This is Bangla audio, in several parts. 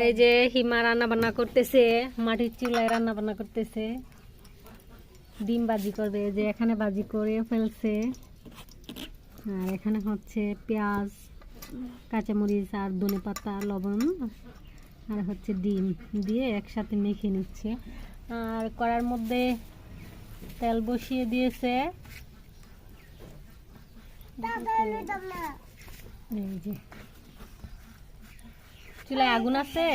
এই যে হিমা রান্না বান্না করতেছে, মাটির চুলায় রান্না বান্না করতেছে, ডিম ভাজি করবে। যে এখানে ভাজি করে ফেলছে, আর এখানে হচ্ছে পেঁয়াজ, কাঁচামরিচ আর ধনেপাতা, লবণ আর হচ্ছে ডিম দিয়ে একসাথে মেখে নিচ্ছে। আর কড়ার মধ্যে তেল বসিয়ে দিয়েছে। এই যে চুলায় আগুন আছে।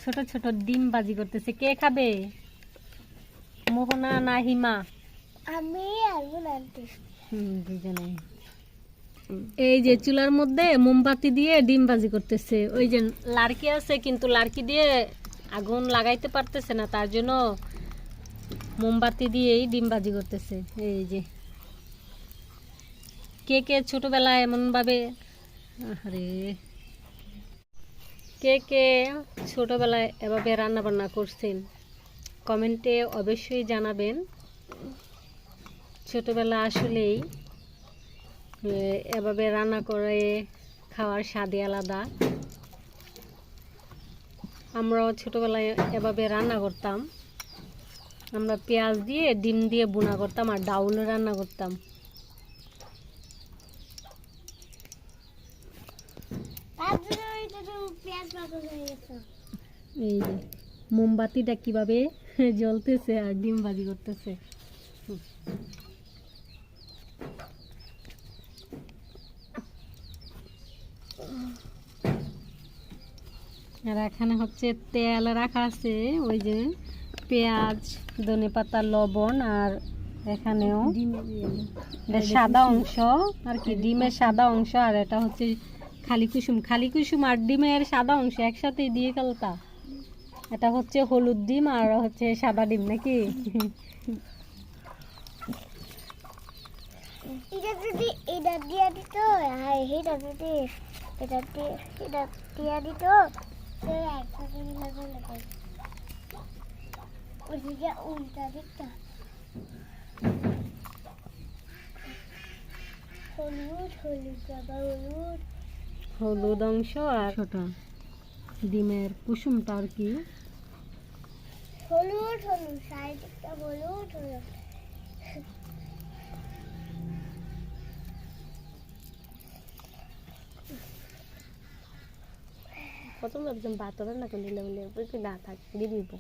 ছোট ছোট ডিম ভাজি করতেছে। কে খাবে, মোহনা না হিমা? আমি আগুন আনতে। দুজনে। এই যে চুলার মধ্যে মোমবাতি দিয়ে ডিম ভাজি করতেছে। ওই যে লাড়কি আছে, কিন্তু লাড়কি দিয়ে আগুন লাগাইতে পারতেছে না, তার জন্য মোমবাতি দিয়েই ডিম ভাজি করতেছে। এই যে কে কে ছোটবেলায় এমন ভাবে, আরে কে কে ছোটবেলায় এভাবে রান্না বান্না করছেন কমেন্টে অবশ্যই জানাবেন। ছোটবেলা আসলেই এভাবে রান্না করে খাওয়ার স্বাদই আলাদা। আমরাও ছোটবেলায় এভাবে রান্না করতাম। আমরা পেঁয়াজ দিয়ে ডিম দিয়ে বোনা করতাম আর ডাউল রান্না করতাম। এই যে মোমবাতিটা কিভাবে জ্বলতেছে আর ডিম ভাজি করতেছে। আর এখানে হচ্ছে তেল রাখা আছে, ওই যে পেঁয়াজ, ধনেপাতা, লবণ, আর এখানেও সাদা অংশ আর কি, ডিমের সাদা অংশ। আর এটা হচ্ছে খালি কুসুম, খালি কুসুম আর ডিমের সাদা অংশ একসাথে দিয়ে ফেলতা। এটা হচ্ছে হলুদ ডিম আর হচ্ছে সাদা ডিম নাকি? এটা যদি এটা দিয়ে দিত আর এটা যদি এটা দিয়ে দিত তাহলে একসাথে মিলে ফেলে ওইদিকে উল্টা দিকটা হলুদ হলুদ বাবা হলুদ হলুদ অংশ আর ছোট ডিমের কুসুমটা আর কি। হলুদ হলুদ সাইডটা হলুদ হলুদ। প্রথম ভাবছিলাম ভাত রান্না করে দিলাম না থাক দিয়ে দিব,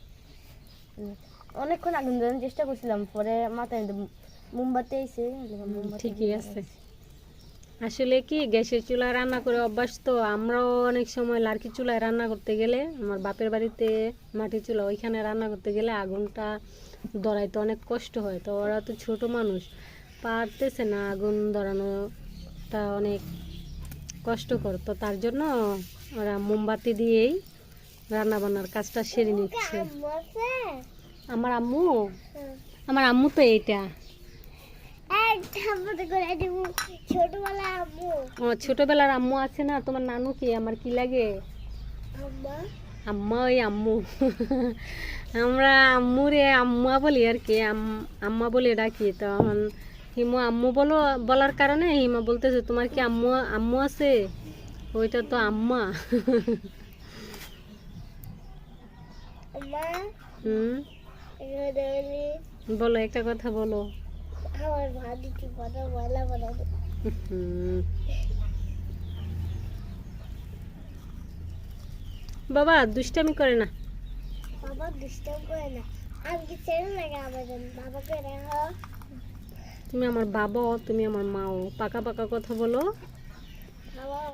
অনেকক্ষণ আগুন দেওয়ার চেষ্টা করছিলাম, পরে মাথায় মোমবাতি এসে। ঠিকই আছে। আসলে কি গ্যাসের চুলায় রান্না করে অভ্যাস তো। আমরাও অনেক সময় লার্কি চুলায় রান্না করতে গেলে, আমার বাপের বাড়িতে মাটির চুলা, ওইখানে রান্না করতে গেলে আগুনটা ধরাইতে অনেক কষ্ট হয়। তো ওরা তো ছোট মানুষ, পারতেছে না আগুন ধরানোটা অনেক কষ্টকর। তো তার জন্য ওরা মোমবাতি দিয়েই রান্না বান্নার কাজটা সেরে নিচ্ছে। আমার আম্মু, আমার আম্মু তো এইটা ছোটবেলার আম্মু আছে না, তোমার নানু কি আমার কি লাগে, আম্মা। ওই আম্মু আমরা আম্মুরে আম্মা বলি আর কি, আম্মা বলে ডাকি। তখন হিমু আম্মু বলার কারণে হিমা বলতেছে তোমার কি আম্মু আম্মু আছে, ওইটা তো আম্মা। বলো একটা কথা বলো। বাবা দুষ্টামি করে না, বাবা দুষ্টামি করে না। আমি কি ছেলে লাগে আমাদের বাবাকে রাখো। তুমি আমার বাবাও, তুমি আমার মাও। পাকা পাকা কথা বলো।